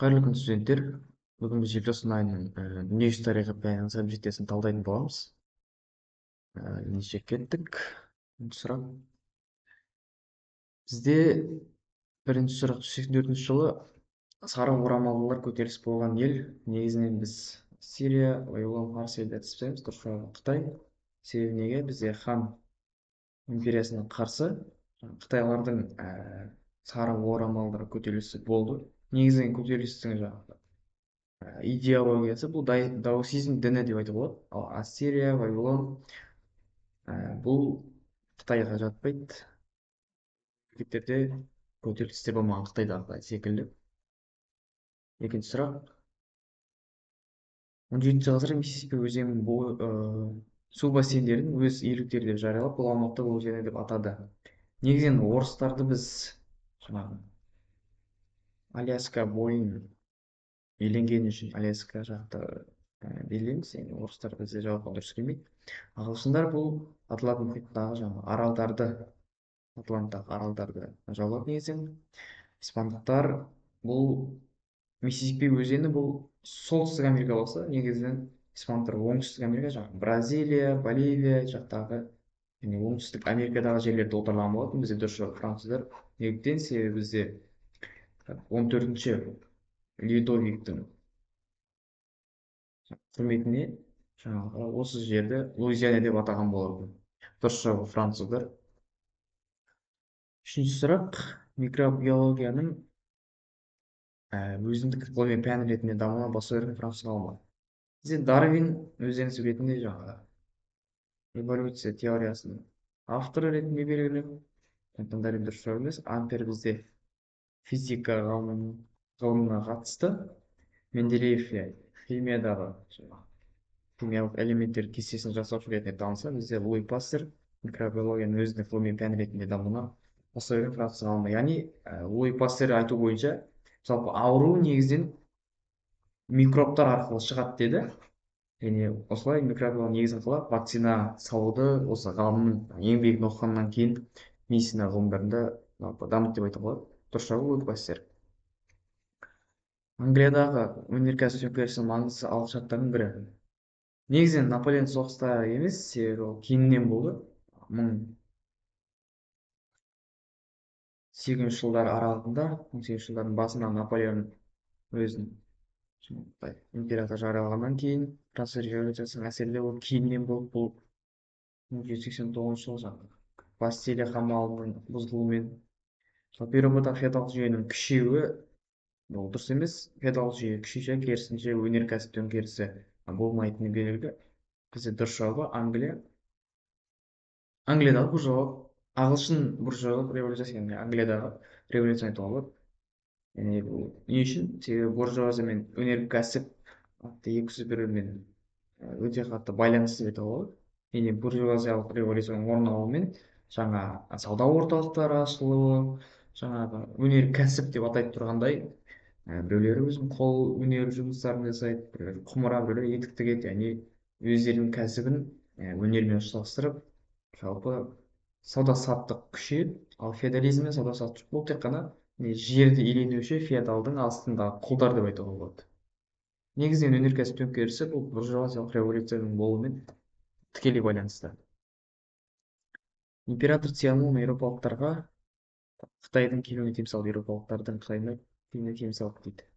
Қайырлы күн студенттер. Бүгін біз желтоқсан айының дүниежүзі тарихы пәнінің сабжектесін талдайтын боламыз. Ендеше кеттік. Бірінші сұрақ. Бізде бірінші сұрақ 1984 жылы сары орамалдылар көтеріліс болған ел. Негізінен біз Сирия, Вавилон, Парсы елдерді түсінеміз. Дұрыс жауап Қытай. Себебі неге? Бізде хан империясына қарсы қытайлардың сары орамалдар көтерілісі болды. Негізінен көтерілістің жаңағы идеологиясы бұл даосизм діні деп айтуға болады. Ал Ассирия, Вавилон бұл Қытайға жатпайды. Мемлекеттерде көтерілістер болмаған Қытайдағы секілді. Екінші сұрақ. 17 ғасыр Миссисипи өзенінің су бассейндерін өз иеліктері деп жариялап, бұл аумақты өзені деп атады. Негізінен орыстарды біз жаңағы Аляска бойын иеленгені үшін Аляска жақты белгілейміз. Енді орыстар бізде жауапқа дұрыс келмейді. Ағылшындар бұл Атлант мұхитындағы жаңағы аралдарды, Атланттағы аралдарды жаулап негізінен. Испандықтар бұл Миссисипи өзені бұл солтүстік Америка болса, негізінен испандықтар оңтүстік Америка, жаңағы Бразилия, Боливия жақтағы және оңтүстік Америкадағы жерлерді отарлаған болатын. Бізде дұрыс жауап француздар. Неліктен? Себебі бізде 14-ші Людовиктің құрметіне жаңағы осы жерді Луизиана деп атаған болатын. Дұрыс жауап француздар. Үшінші сұрақ. Микробиологияның өзіндік ғылыми пән ретінде дамуына басты берген француз ғалымы. Бізде Дарвин өздеріңіз ретінде жаңағы эволюция теориясының авторы ретінде белгілі. Дарвин дұрыс жауап емес. Ампер бізде физика ғылымына қатысты. Менделеев химиядағы химиялық элементтер кестесін жасаушы ретінде танылса, бізде Луи Пастер микробиологияның өзіндік ғылыми пән ретінде дамуына басты берген француз ғалымы. Яғни Луи Пастер айту бойынша жалпы ауру негізінен микробтар арқылы шығады деді. Және осылай микробиология негізін қалап вакцина салуды осы ғалымның еңбегін оқығаннан кейін медицина ғылымдарында дамыды деп айтуға болады. Дұрыс жауап Луи Пастер. Англиядағы өнеркәсіп төңкерісінің маңызды алғышарттарының бірі. Негізінен Наполеон соғыста емес, себебі ол кейіннен болды. 1800 жылдар аралығында, 1800 жылдардың басында Наполеон өзін император жариялағаннан кейін француз революциясының әсерлері болып кейіннен болып, бұл 1789 жылы жаңағы Бастилия қамалының бұзылуымен еуропадағы феодалдық жүйенің күшеюі бұл дұрыс емес. Феодалдық жүйе күшейсе, керісінше өнеркәсіп төңкерісі болмайтыны белгілі. Бізде дұрыс жауабы Англия. Англиядағы бұл жауап ағылшын буржуазиялық революциясы, яғни Англиядағы революция айтуға болады. Яғни бұл не үшін? Себебі буржуазия мен өнеркәсіп атты екісі бір-бірімен өте қатты байланысты деп айтуға болады. Яғни буржуазиялық революцияның орын алуымен жаңа сауда орталықтары ашылуы, жаңағы өнеркәсіп деп атайды тұрғандай, біреулері өзінің қол өнер жұмыстарын жасайды, біреулері құмыра, біреулері етік тігеді. Яғни өздерінің кәсібін өнермен ұштастырып, жалпы сауда саттық күшейіп, ал феодализм мен сауда саттық бұл тек қана жерді иеленуші феодалдың астындағы құлдар деп айтуға болады. Негізінен өнеркәсіп төңкерісі бұл буржуазиялық революцияның болуымен тікелей байланысты. Император Цянун еуропалықтарға Қытайдың келуіне тыйым салды, еуропалықтардың Қытайдың келуіне тыйым салды дейді.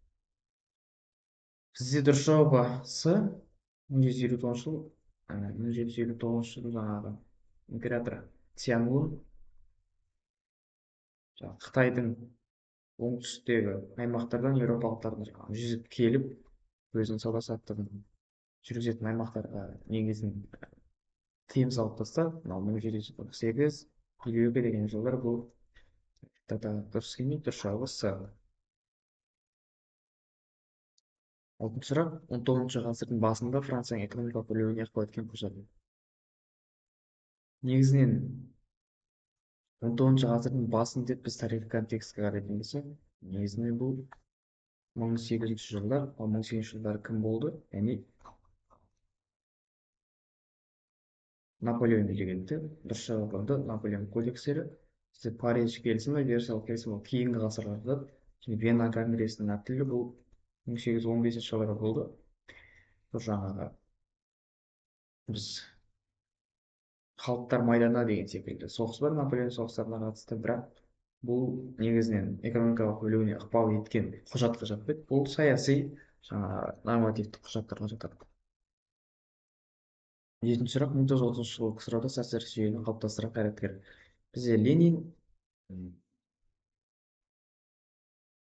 Бізде дұрыс жауабы С. 1759 жылы жаңағы император Цянун Қытайдың оңтүстіктегі аймақтардан еуропалықтардың жүзіп келіп, өзінің сауда саттығын жүргізетін аймақтарға негізін тыйым салып тастады. 1748, 52 деген жылдар бұл дұрыс келмейді. Дұрыс жауабы С. Алтыншы сұрақ. 19 ғасырдың басында Францияның экономикалық өрлеуіне ықпал еткен қосады. Негізінен 19 ғасырдың басын деп біз тарихи контекстке қарайтын болсақ, негізінен бұл 1800 жылдар. Ал 1800 жылдар кім болды? Яғни Наполеон билегенде. Дұрыс жауабы Наполеон кодекстері. Париж келісімі, Версаль келісімі кейінгі ғасырларда, және Вена конгресінің актілі бұл 1815 жылдары болды. Бұл жаңағы біз халықтар майданы деген секілді соғыс бар, Наполеон соғыстарына қатысты, бірақ бұл негізінен экономикалық бөлігіне ықпал еткен құжатқа жатпайды. Бұл саяси жаңағы нормативтік құжаттарға жатады. Жетінші сұрақ: 1930 жылы ксро да социалистік жүйені қалыптастырған қайраткер. Бізде Ленин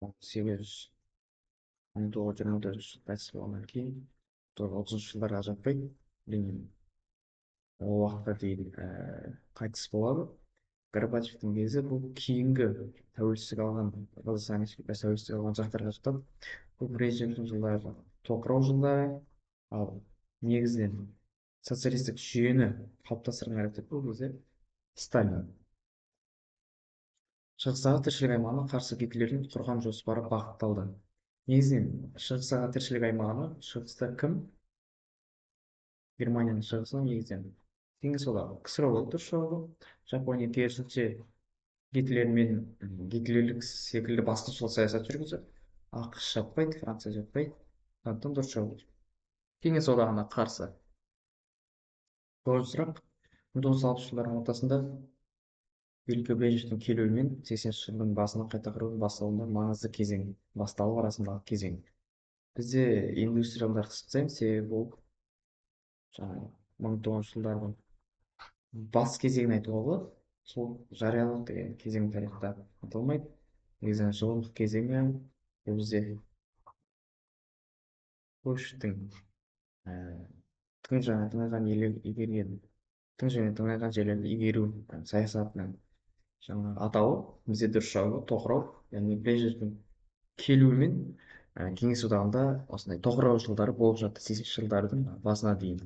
1924 жылы қайтыс болғаннан кейін 30 жылдарға жатпайды. Ленин ол уақытқа дейін қайтыс болады. Горбачевтың кезі бұл кейінгі тәуелсіздік алған Қазақстан Республикасы тәуелсіздік алған жақтарға жатады. Бұл президенттің жылдары, тоқырау жылдары, ал негізінен социалистік жүйені қалыптастырған қайраткер бұл кезде Сталин. Шығыстағы тіршілік аймағына қарсы гитлердің құрған жоспары бағытталды. Негізінен шығыстағы тіршілік аймағына шығыста кім? Германияның шығысына негізінен кеңес одағы, ксро болды, дұрыс жауабы. Жапония керісінше гитлерлік секілді басқыншылық саясат жүргізді. ақш жатпайды, франция жатпайды. Сондықтан дұрыс жауап кеңес одағына қарсы. Тоғызыншы сұрақ: 1960 жылдардың ортасында Великий Брежневтің келуімен 80-ші жылдың басына қайта құрудың басталуында маңызды кезең, басталу арасындағы кезең. Бізде индустриалдар қысқызаймыз, себебі бұл жаңағы 1900 жылдардың бас кезеңін айтуға болады. Сол жариялық деген кезең тарихта аталмайды. Негізінен жылымық кезеңі бұл бізде Хрущевтің тың және тыңайған игерген тың және тыңайған жерлерді игеру саясатының жаңағы атауы бізде дұрыс жауабы тоқырау, яғни Брежневтің келуімен кеңес одағында осындай тоқырау жылдары болып жатты 80-ші жылдардың басына дейін.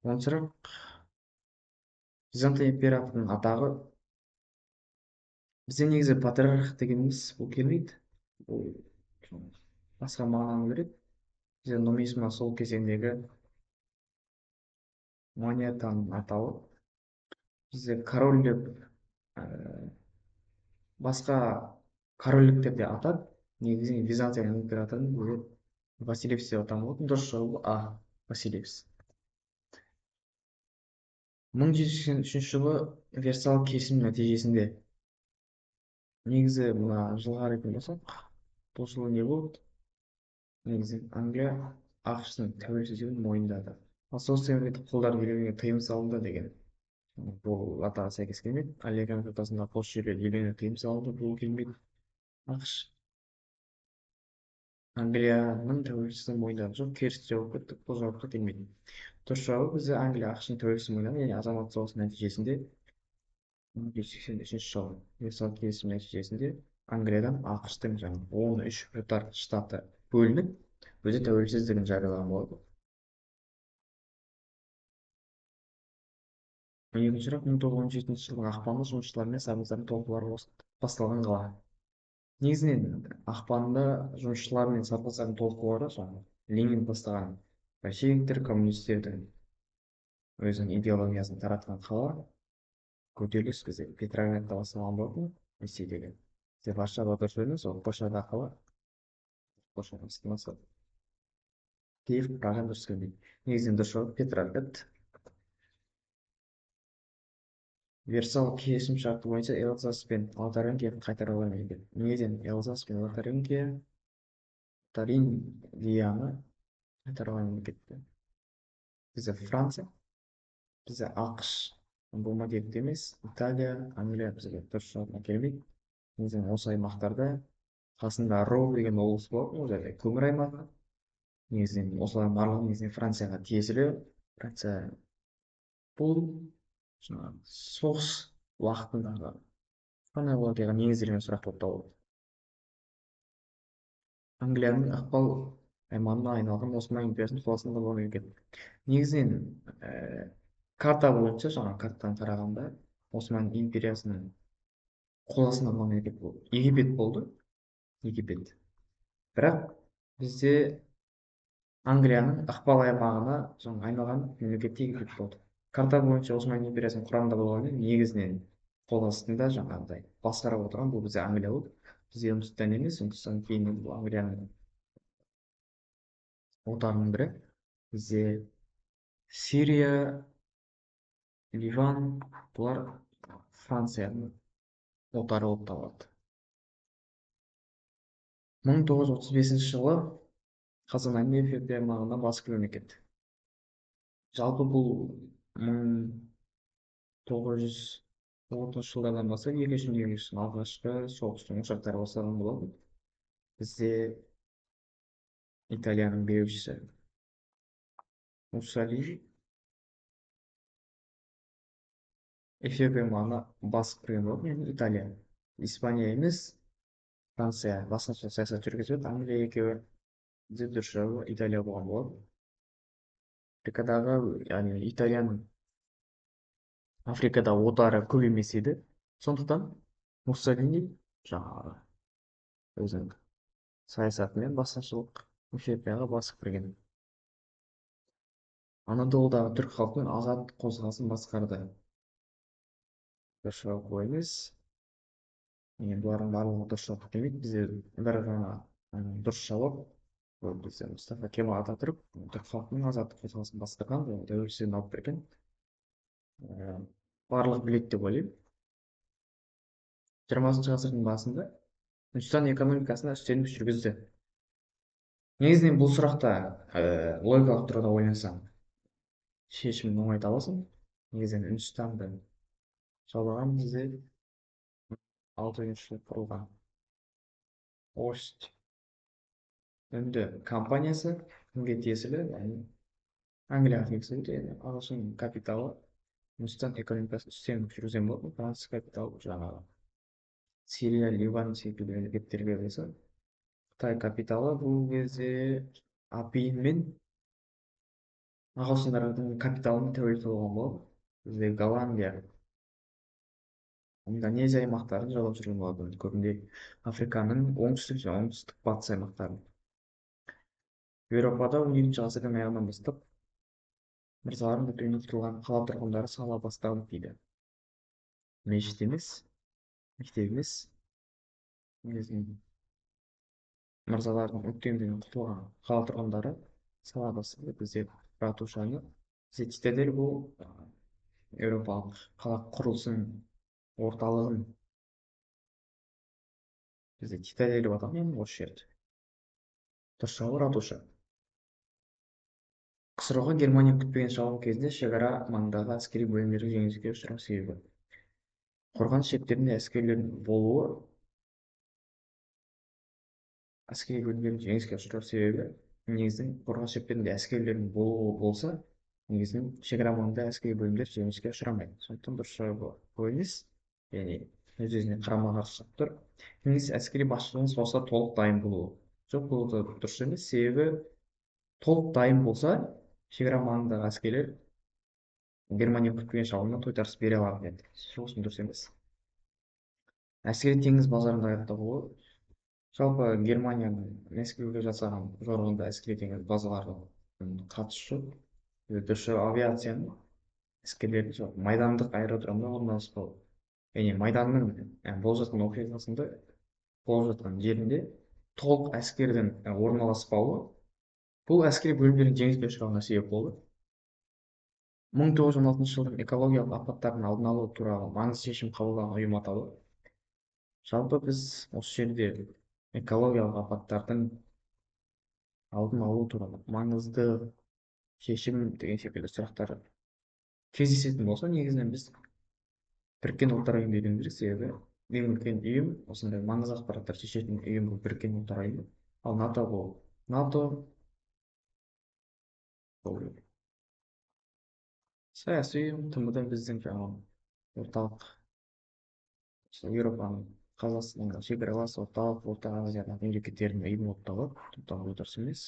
Оныншы сұрақ: Византия императорының атағы. Бізде негізі патриарх дегеніміз бұл келмейді. Бұл басқа мағынаны береді. Бізде нумизма сол кезеңдегі монетаның атауы. Бізде король деп басқа корольдіктерде атады. Негізінен Византияның императорын бұл Василевс деп аталатын. Дұрыс жауабы А. Василевс. 1783 жылы Версаль келісімінің нәтижесінде, негізі мына жылға қарайтын болсақ, бұл жылы не болды? Негізі Англия ақш-тың тәуелсіздігін мойындады. Ал соғыс мемлекеттік қолдар иеленуге тыйым салынды деген бұл атаға сәйкес келмейді. Ал экономика ортасында қос жерлер иеленуге тыйым салынды, бұл келмейді. ақш Англияның тәуелсіздігін мойындады. Жоқ, керісінше жауап кеттік, бұл жауапқа келмейді. Дұрыс жауабы бізде Англия ақш-тың тәуелсіздігін мойындады, яғни азаматтық соғыстың нәтижесінде 1983 жылы Версаль келісімінің нәтижесінде Англиядан ақш-тың жаңағы 13 отар штаты бөлініп, өзі тәуелсіздігін жариялаған болды. 12-ші сұрақ: 1917 жылдың ақпанында жұмысшылар мен сарбаздардың толқулары басталған қала. Негізінен ақпанда жұмысшылар мен сарбаздардың толқулары жаңағы Ленин бастаған большевиктер, коммунистердің өзінің идеологиясын таратқан қала. Көтеріліс бізде Петроградта басталған болатын, Ресейдегі. Бізде Варшава дұрыс емес, ол Польшадағы қала. Польшаның астанасы. Киев, Прага дұрыс келмейді. Негізінен дұрыс жауап Петроград. Версаль келісім шарты бойынша Эльзас пен Лотарингияны қайтаруға мемлекет. Негізінен Эльзас пен Лотарингияны қайтаруға мемлекет. Бізде Франция, бізде ақш, бұл модельді емес, Италия, Англия бізге дұрыс жауабына келмейді. Негізінен осы аймақтарда қасында Роу деген облыс болатын, ол жерде көмір аймағы. Негізінен осылардың барлығы негізінен Францияға тиесілі. Франция бұл соғыс уақытындағы хронологияға негізделген сұрақ болып табылады. Англияның ықпал аймағына айналған Осман империясының қоластында болған мемлекет. Негізінен карта бойынша, жаңа картадан қарағанда, Осман империясының қоластында болған мемлекет болды. Египет болды. Египет. Бірақ бізде Англияның ықпал аймағына айналған мемлекет Египет болды. Карта бойынша Осман империясының құрамында болғанымен негізінен қол астында жаңағыдай басқарып отырған бұл бізде Англия болды. Бізде Үндістан емес, Үндістан кейін бұл Англияның отарының бірі. Бізде Сирия, Ливан, бұлар Францияның отары болып табылады. 1935 жылы қазан айында Эфиопия аймағына басып мемлекет. Жалпы бұл 1930 жылдардан бастап екінші дүниежүзілік соғыстың алғашқы соғыстың ошақтары басталған болатын. Бізде Италияның билеушісі Муссолини Эфиопия аймағына басып кірген болатын, яғни Италия. Испания емес, Франция басқаша саясат жүргізіп, Англия екеуі зерттеуші Италия болған болатын. Африкадағы, яғни Италияның Африкада отары көп емес еді. Сондықтан Муссолини жаңағы өзінің саясатымен басқыншылық Эфиопияға басып кірген. Анадолудағы түрік халқының азат қозғалысын басқарды. Дұрыс емес. Енді бұлардың барлығы дұрыс жауап келмейді. Бізде бір ғана дұрыс жауап. Ол бізде Мұстафа Кемал Ататүрік түрік халқының азаттық қозғалысын басқарған, тәуелсіздігін алып берген. Барлығы біледі деп ойлаймын. 20 ғасырдың басында Үндістан экономикасына үстемдік жүргізді. Негізінен бұл сұрақта логикалық тұрғыда ойлансаң шешімін оңай табасың. Негізінен Үндістанды жаулаған бізде 6-шы жылы құрылған Ост үнді компаниясы кімге тиесілі, яғни Англияға тиесілі, ағылшын капиталы Үндістан экономикасын үстемдік жүргізген болатын. Француз капиталы жаңағы Сирия, Ливан секілді мемлекеттерге болса, Қытай капиталы бұл кезде апиын мен ағылшындардың капиталының тәуелді болған болып, бізде Голландия, Индонезия аймақтарын жаулап жүрген болатын. Көбінде Африканың оңтүстік және оңтүстік батыс аймақтарын. Еуропада 17-ші ғасырдың аяғынан бастап мырзалардың пікіріне тұтылған қала тұрғындары сала басталды дейді. Мешіт емес, мектеп емес, мырзалардың өктемдігінен құтылған қала тұрғындары сала бастады. Бізде ратушаны, бізде цитадель бұл еуропалық қала құрылысының орталығын бізде цитадель деп аталған осы жерде. Дұрыс жауап ратуша. КСРО-ға Германия күтпеген шабуыл кезінде шекара маңындағы әскери бөлімдердің жеңіліске ұшырау себебі. Қорғаныс шептерінде әскерлердің болуы әскери бөлімдердің жеңіліске ұшырау себебі негізінен қорғаныс шептерінде әскерлердің болуы болса, негізінен шекара маңында әскери бөлімдер жеңіліске ұшырамайды. Сондықтан дұрыс жауап емес, яғни өз-өзіне қарама-қарсы шығып тұр. Кеңес әскери басшылығының соғысқа толық дайын болуы. Жоқ, бұл да дұрыс емес, себебі толық дайын болса, шекара маңындағы әскерлер Германия күтпеген шабуылына тойтарыс бере алады деді. Соғыстың дұрыс емес. Әскери теңіз базарында аяқта болуы. Жалпы Германияның Мәскеуге жасаған жорығында әскери теңіз базаларының қатысы жоқ. Дұрыс авиацияның әскерлердің майдандық аэродромда орналаспауы. Яғни майданның болып жатқан оқиғасында болып жатқан жерінде толық әскердің орналаспауы бұл әскери бөлімдердің жеңіліске ұшырауына себеп болды. 1916 жылдың экологиялық апаттардың алдын алу туралы маңызды шешім қабылдаған ұйым атауы. Жалпы біз осы жерде экологиялық апаттардың алдын алу туралы маңызды шешім деген секілді сұрақтар кездесетін болса, негізінен біз Біріккен ұлттар ұйымы деуіміз керек, себебі ең үлкен ұйым, осындай маңызды ақпараттар шешетін ұйым бұл Біріккен ұлттар ұйымы. Ал НАТО бұл саяси ұйым, тмд біздің жаңағы орталық Еуропаның Қазақстанның шекаралас орталық Орта Азиядағы мемлекеттердің ұйымы болып табылады. Дұрыс емес.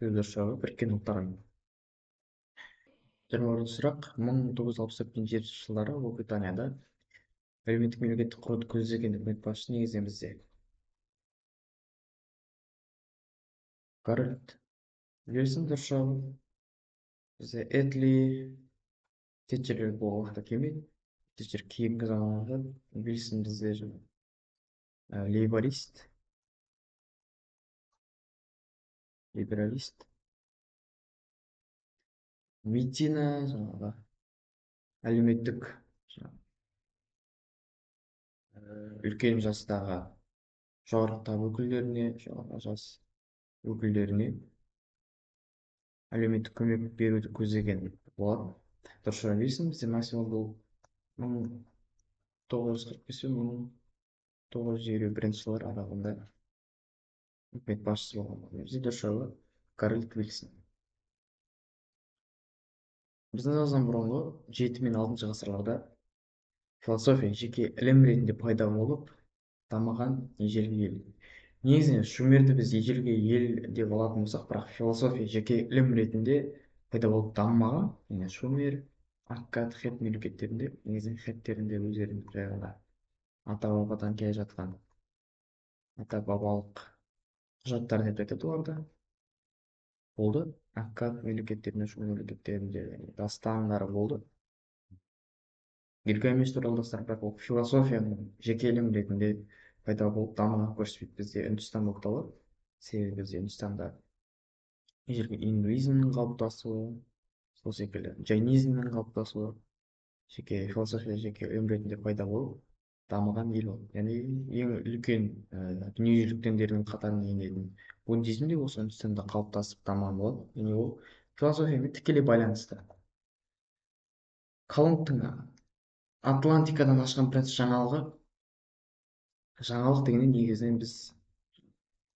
Дұрыс жауап Біріккен ұлттар ұйымы. 20-ші сұрақ. 1964-70 жылдары Ұлыбританияда әлеуметтік мемлекеттік құруды көздеген үкімет басшысы негізінен бізде Гарольд Вильсон. Дұрыс жауап. Бізде Этли Тэтчер бұл уақытта келмейді. Тэтчер кейінгі заманғы. Вильсон бізде лейборист, либералист. медицина, жаңағы әлеуметтік үлкен жастағы жоғары табы өкілдеріне, жоғары жас өкілдеріне әлеуметтік көмек беруді көздеген болатын. Дұрыс білесің, бізде максимум бұл 1945 пен 1951 жылдар аралығында үкімет басшысы болған. Бізде дұрыс жауабы Карл Вильсон. Біздің заманнан бұрынғы 7 мен 6 ғасырларда философия жеке ілім ретінде пайда болып дамыған ежелгі ел. Негізінен шумерді біз ежелгі ел деп алатын болсақ, бірақ философия жеке ілім ретінде пайда болып дамымаған. Яғни шумер, аккад, хет мемлекеттерінде, негізінен хеттерінде өздерінің жаңағы ата бабадан келе жатқан ата бабалық құжаттар деп айтады оларда. Болды. Аккад мемлекеттерінде, шумер мемлекеттерінде дастандары болды. Гильгамеш туралы дастан, бірақ ол философияның жеке ілім ретінде пайда болып дамыған көрсетпейді. Бізде үндістан болып табылады. Себебі бізде үндістанда ежелгі индуизмнің қалыптасуы, сол секілді джайнизмнің қалыптасуы жеке философия жеке ілім ретінде пайда болып дамыған ел ол. Яғни ең үлкен дүниежүзілік діндердің қатарына енетін буддизм де осы үндістанда қалыптасып дамыған болады. Яғни ол философиямен тікелей байланысты. Колумбтың Атлантикадан ашқан принц жаңалығы. Жаңалық дегенде негізінен біз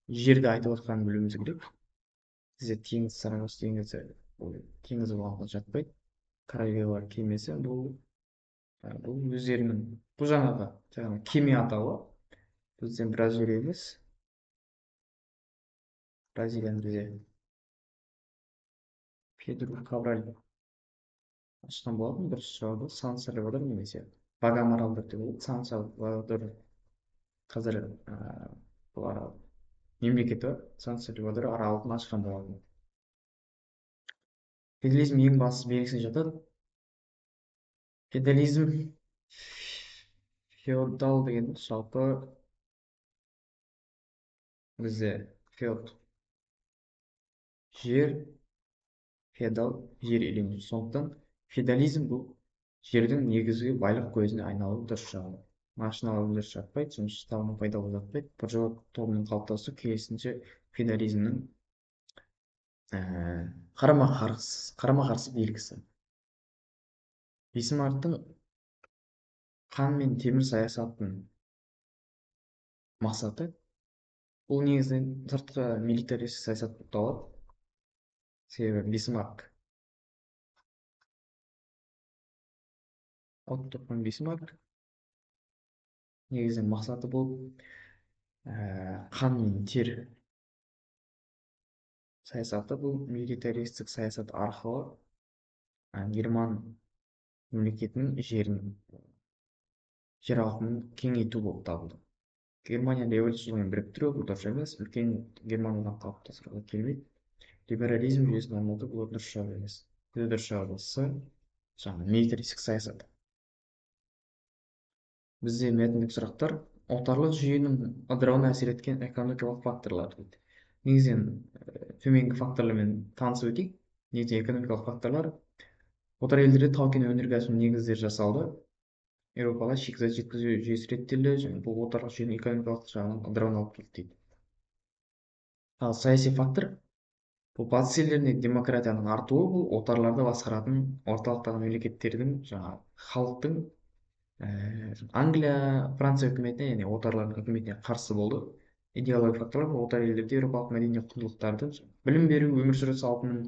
жерді айтып отқанын білуіміз керек. Бізде теңіз, Сарагос теңізі, теңіз болғанға жатпайды. Королева кемесі бұл өздерінің, бұл жаңағы кеме атауы. Бізден Бразилия емес. Бразилияны бізде Педро Кабраль ашқан болатын. Дұрыс жауабы Сан Сальвадор немесе Багам аралдары деп болады. Сан Сальвадор қазір бұл арал мемлекеті Сан Сальвадор аралын ашқан болатын. Феодализм ең басты белгісіне жатады. Феодализм феодал деген жалпы бізде феод жер, феодал жер иеленуші. Сондықтан феодализм бұл жердің негізгі байлық көзіне айналуы дұрыс жауабы. Машиналар өндіріс жатпайды, жұмыс табының пайда болып жатпайды. Буржуа тобының қалыптасуы керісінше феодализмнің қарама қарсы белгісі. Бисмарктың қан мен темір саясаттың мақсаты бұл негізінен сыртқы милитаристік саясат болып табылады. Себебі Бисмарк Отто фон Бисмарк негізінен мақсаты бұл қан мен тер саясаты. Бұл милитаристік саясат арқылы герман мемлекетінің жер алқымын кеңейту болып табылды. Германия революциямен біріктіру бұл дұрыс емес. Үлкен Герман одағы қалыптастыруға келмейді. Либерализм жүйесін орнату бұл дұрыс жауап емес. Дұрыс жауабы С, жаңағы милитаристік саясат. Бізде мәтіндік сұрақтар отарлық жүйенің ыдырауына әсер еткен экономикалық факторлар дейді. Негізінен төменгі факторлармен танысып өтейік. Негізінен экономикалық факторлар отар елдерде тау-кен өнеркәсібінің негіздері жасалды. Еуропаға шикізат жеткізу жүйесі реттелді, және бұл отарлық жүйенің экономикалық жағынан ыдырауына алып келді дейді. Ал саяси фактор бұл батыс елдерінде демократияның артуы, бұл отарларды басқаратын орталықтағы мемлекеттердің жаңағы халықтың Англия, Франция үкіметіне, яғни отарлардың үкіметіне қарсы болды. Идеологиялық факторлар бұл отар елдерде еуропалық мәдени құндылықтарды, білім беру, өмір сүру салтының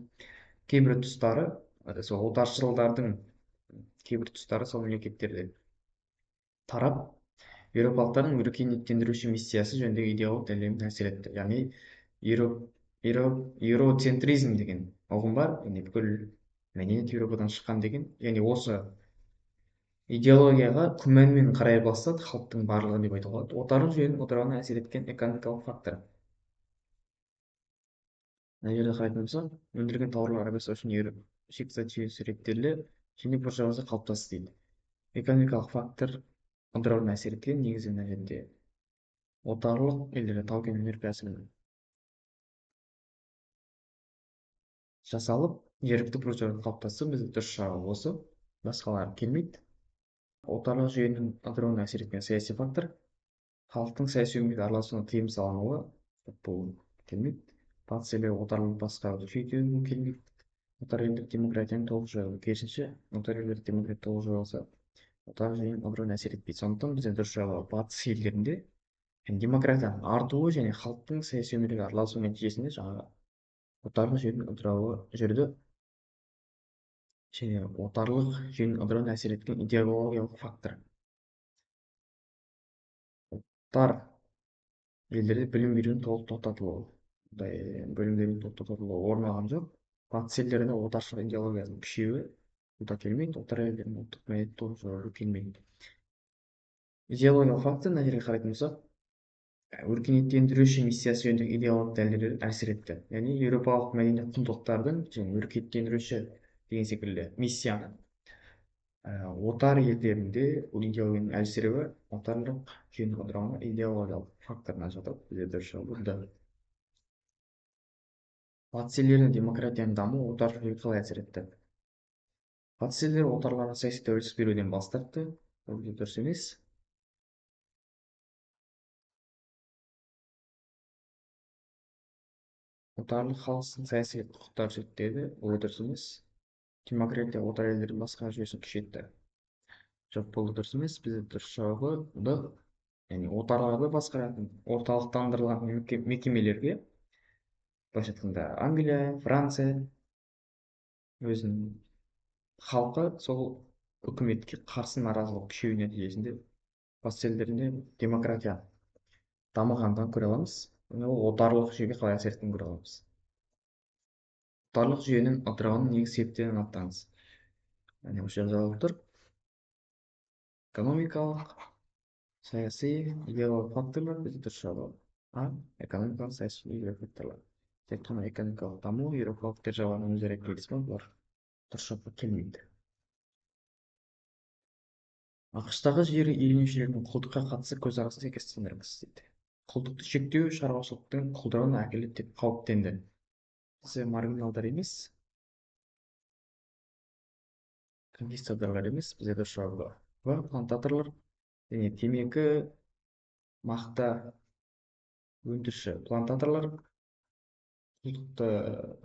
кейбір тұстары, сол отаршылдардың кейбір тұстары сол мемлекеттерде тарап, еуропалықтардың өркениеттендіруші миссиясы жөніндегі идеологиялық дәлелдемені әсер етті. Яғни еуроцентризм деген ұғым бар, яғни бүкіл мәдениет Еуропадан шыққан деген. Яғни осы идеологияға күмәнмен қарай бастады халықтың барлығы деп айтуға болады. Отарлық жүйенің ыдырауына әсер еткен экономикалық фактор. Мына жерде қарайтын болсақ, өндірілген тауарлар айырбастау үшін шикізат жүйесі реттелді және буржуазия қалыптасты дейді. Экономикалық фактор ыдырауына әсер еткен негізгі мына жерде отарлық елдерде тау-кен өнеркәсібінің жасалып, жергілікті буржуазия қалыптасты, бізде дұрыс жағы осы, басқалары келмейді. Отарлық жүйенің ыдырауына әсер еткен саяси фактор халықтың саяси өмірге араласуына тыйым салынуы, бұл келмейді. Батыс елдері отарлық басқаруды күшейтуі келмейді. Отар елдер демократияның толық жойылуы, керісінше отар елдер демократия толық жойылса, отар жүйенің ыдырауына әсер етпейді. сондықтан бізде дұрыс жағы батыс елдерінде демократияның артуы және халықтың саяси өмірге араласуы нәтижесінде жаңағы отарлық жүйенің ыдырауы жүрді. Және отарлық жүйенің ыдырауына әсер еткен идеологиялық фактор. Отар елдерде білім берудің толық тоқтатылуы. Білім берудің толық тоқтатылуы орын алған жоқ. Батыс елдерінде отаршылық идеологияның күшеюі бұл да келмейді. Отар елдерінің ұлттық мәдениеті толық жойылуы келмейді. Идеологиялық фактор мына жерге қарайтын болсақ, өркениеттендіруші миссиясы жөніндегі идеологиялық дәлелдер әсер етті. Яғни еуропалық мәдени құндылықтардың және өркениеттендіруші деген секілді миссияны отар елдерінде идеологияның әлсіреуі отарлық жүйенің ыдырауына идеологиялық факторына жатады. Бізде дұрыс жауап болды. Батыс елдерінде демократияның дамуы отарлық жүйеге қалай әсер етті? Батыс елдері отарларға саяси тәуелсіздік беруден бас тартты. Бұл дұрыс емес. Отарлық халықтың саяси құқықтары шектелді, бұл дұрыс емес. Демократия отар елдердің басқа жүйесін күшейтті. Жоқ, бұл дұрыс емес. Бізде дұрыс жауабы Б. Яғни отарларды басқаратын орталықтандырылған мекемелерге, былайша айтқанда Англия, Франция өзінің халқы сол үкіметке қарсы наразылық күшею нәтижесінде батыс елдерінде демократия дамығандығын көре аламыз. Ол отарлық жүйеге қалай әсер еткенін көре аламыз. Отарлық жүйенің ыдырауының негізгі себептерін анықтаңыз. Яғни осы жерде жауап тұр. Экономикалық, саяси, идеологиялық факторлар бізде дұрыс жауап. А. Экономикалық, саяси, идеологиялық факторлар. Тек қана экономикалық даму, еуропалық державаның өзара келісімі бұлар дұрыс жауапқа келмейді. ақш-тағы жер иеленушілердің құлдыққа қатысты көзқарасын сәйкестендіріңіз дейді. Құлдықты шектеу шаруашылықтың құлдырауына әкеледі деп қауіптенді. Бізде маргиналдар емес, конкистадорлар емес, бізде дұрыс жауап бар. Плантаторлар және темекі, мақта өндіруші плантаторлар құлдықты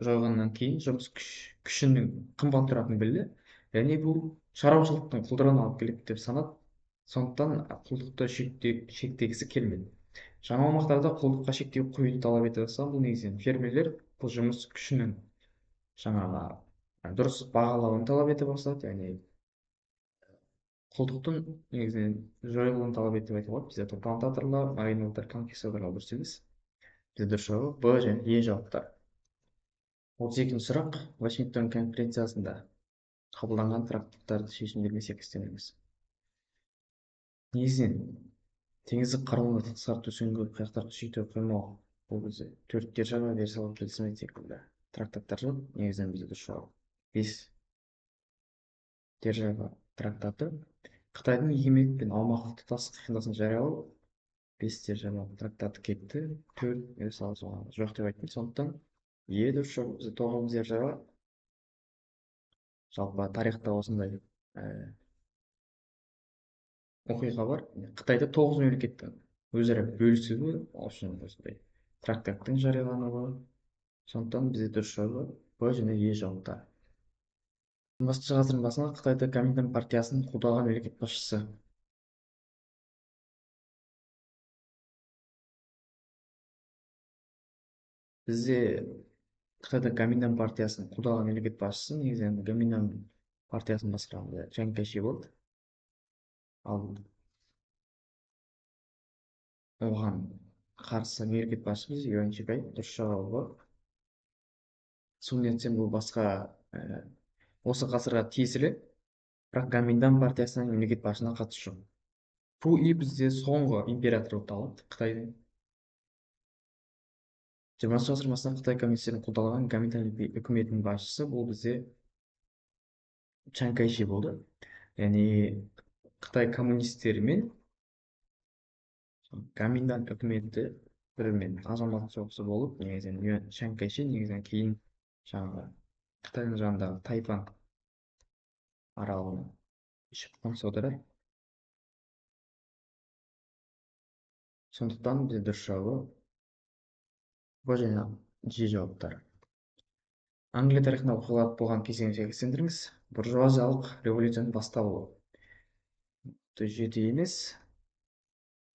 жойғаннан кейін жұмыс күшінің қымбат тұратынын білді. Және бұл шаруашылықтың құлдырауына алып келеді деп санады. Сондықтан құлдықты шектегісі келмеді. Жаңа аумақтарда құлдыққа шектеу қоюды талап ете бастаған. Бұл негізінен фермерлер бұл жұмыс күшінің жаңағы дұрыс бағалауын талап ете бастады. Яғни құлдықтың негізінен жойылуын талап ете деп айтуға болады. Бізде плантаторлар, маргиналдар, конкистадорлар дұрыс емес. Бізде дұрыс жауап Б және Е жауаптар. 32-ші сұрақ. Вашингтон конференциясында қабылданған трактаттарды шешімдермен сәйкестендіріңіз. Негізінен теңіздік қаруды қысқарту, сүңгі қайықтарды күшейту, қоймау, бұл бізде 4 держава версиялық келісімі секілді трактаттар жоқ. Негізінен бізде дұрыс жауап 5 держава трактаты. Қытайдың егемендік пен аумақтық тұтастық қағидасын жариялау 5 держава трактаты кетті. 4 версиялық жоқ деп айттым. Сондықтан Е дұрыс жауап. Бізде 9 держава. Жалпы тарихта осындай оқиға бар. Қытайда 9 мемлекеттің өзара бөлісуі үшін осындай трактаттың жариялануы. Сондықтан бізде дұрыс жауабы Б және Е жауаптары. 19 ғасырдың басында Қытайда Коминтерн партиясын қолдаған мемлекет басшысы. Бізде Қытайда Коминтерн партиясын қолдаған мемлекет басшысы негізінен Коминтерн партиясын басқарған Чан Кайши болды. Ал оған қарсы мемлекет басшысы Юань Шигай. Дұрыс жауабы Сун Яцен. Бұл басқа осы ғасырға тиесілі, бірақ Коминтерн партиясының мемлекет басшысына қатысы жоқ. Пу И бізде соңғы император болып табылады Қытайдың. 20 ғасыр басында Қытай коммунистерін қолдаған Коминтерн үкіметінің басшысы бұл бізде Чан Кайши болды. Яғни Қытай коммунистері мен Коминтерн үкіметі бірімен азаматтық соғысы болып, негізінен Чан Кайши негізінен кейін жаңағы Қытайдың жанындағы Тайвань аралына ұшып қоныс аударады. Сондықтан бізде дұрыс жауабы б және ж жауаптары. Англия тарихында оқиғалар болған кезеңге сәйкестендіріңіз. Буржуазиялық революцияның басталуы. 7 емес,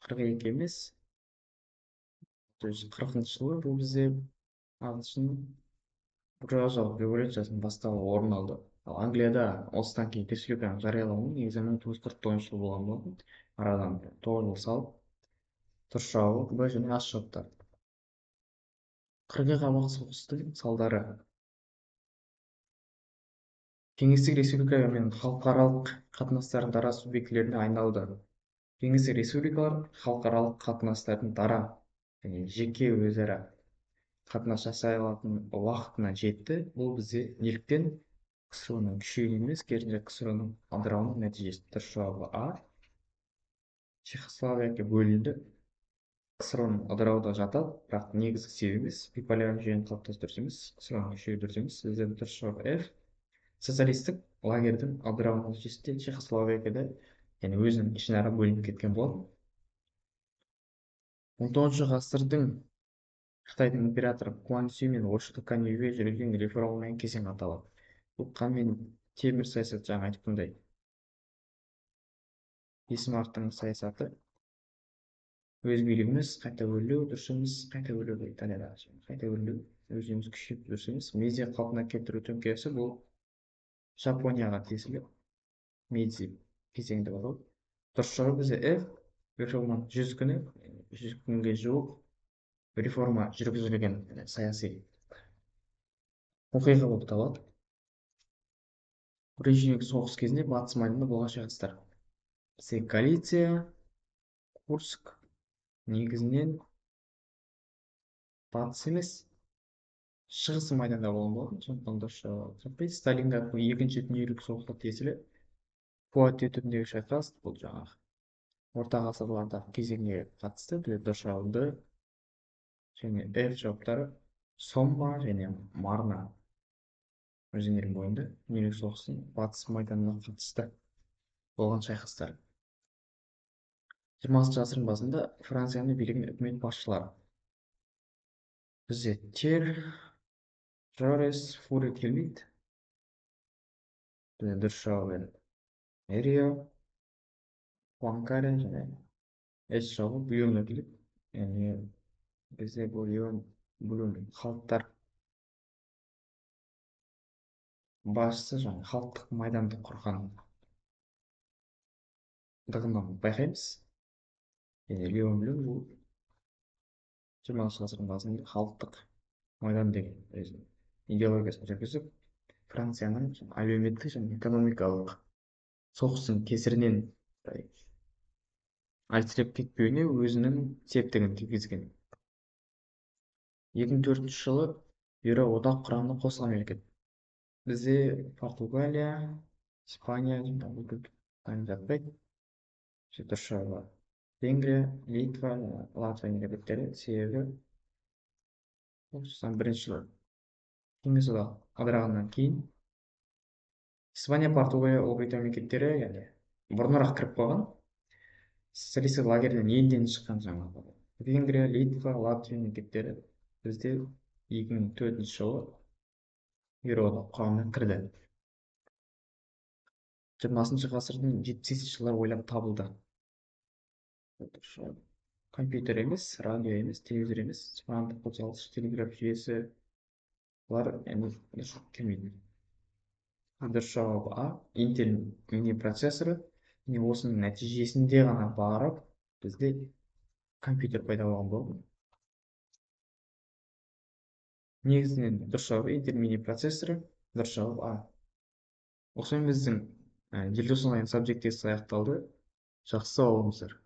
42 емес, 40-шы жылы бұл бізде ағылшын буржуазиялық революциясының басталуы орын алды. Ал Англияда осыдан кейін республиканың жариялануы негізі 1949 жылы болған болатын. Арадан 9 жыл салып, дұрыс жауабы б және аш жауаптар. Қырғи қабақ соғыстың салдары. Кеңестік республика мен халықаралық қатынастардың дара субъектілеріне айналды. Кеңестік республикалар халықаралық қатынастардың дара және жеке өзара қатынас жасай алатын уақытына жетті. Бұл бізде неліктен? КСР-ның күшеюі емес, керісінше КСР-ның ыдырауының нәтижесі. Дұрыс жауабы А. Чехословакия бөлінді. КСР-ның ыдырауы да жатады, бірақ негізгі себеп емес, биполярлық жүйенің қалыптасуы дұрыс емес, КСР-ның күшеюі дұрыс емес. Бізде дұрыс жауап F. Социалистік лагерьдің ыдырауының нәтижесінде Чехословакияда яғни өзінің ішінара бөлініп кеткен болатын. 19-шы ғасырдың Қытайдың императоры Куанцзю мен ойшылы Каньюге жүргізген реформамен кезең аталады. Бұл қан мен темір саясат жаңа айтқандай. Бисмарктың саясаты өз билігіміз қайта өрлеу дұрыс емес, қайта өрлеу Италияда қайта өрлеу өзіміз күшейіп дұрыс емес. Медиа қалпына келтіру төңкерісі бұл Жапонияға тиесілі Медзи кезеңді бар. Дұрыс жауап бізде F. Реформаның 100 күнге жуық реформа жүргізілген саяси оқиға болып табылады. Режимдік соғыс кезінде батыс майданда болған шайқастар. Бізде Галиция, Курск негізінен батыс емес, шығыс майданда болған болатын. Сондықтан дұрыс жауап. Сталинград екінші дүниежүзілік соғысқа тиесілі Пуатье түбіндегі шайқас, бұл жаңағы орта ғасырлардағы кезеңге қатысты. Дұрыс жауабы және F жауаптары Сомма және Марна өзендерінің бойында дүниежүзілік соғыстың батыс майданына қатысты болған шайқастар. 20-шы ғасырдың басында Францияны билеген үкімет басшылары. Бізде Тер, Жорес, Фуре келмейді. Дұрыс жауабы Эрио, Пуанкаре және С жауабы Бүйоны келеді. Яғни бізде бұл халықтар басшысы жаңа халықтық майданды құрғандығынан байқаймыз. Және Леон Блюм бұл 20-шы ғасырдың басында халықтық майдан деген идеологиясын жүргізіп, Францияның әлеуметтік және экономикалық соғыстың кесірінен әлсіреп кетпеуіне өзінің септігін тигізген. 2004 жылы Еуроодақ құрамына қосылған мемлекет. Бізде Португалия, Испания жатпайды. Дұрыс жауабы Венгрия, Литва, Латвия мемлекеттері, себебі 91 жылы Кеңес одағы ыдырағаннан кейін Испания, Португалия, Ұлыбритания мемлекеттері, яғни бұрынырақ кіріп қойған, социалистік лагерьден елден шыққан жаңағы Венгрия, Литва, Латвия мемлекеттері бізде 2004 жылы Еуроодақ құрамына кірді. 20-шы ғасырдың 70-ші жылдары ойлап табылды. Компьютер емес, радио емес, телевизор емес, спорандық қозғалғыш телеграф жүйесі бұлар келмейді. Дұрыс жауабы А. Intel мини процессоры. Міне осының нәтижесінде ғана барып бізде компьютер пайда болған болды. Негізінен дұрыс жауабы Intel мини процессоры. Дұрыс жауап А. Осымен біздің желтоқсан айының сабжектесі аяқталды. Жақсы сау болыңыздар.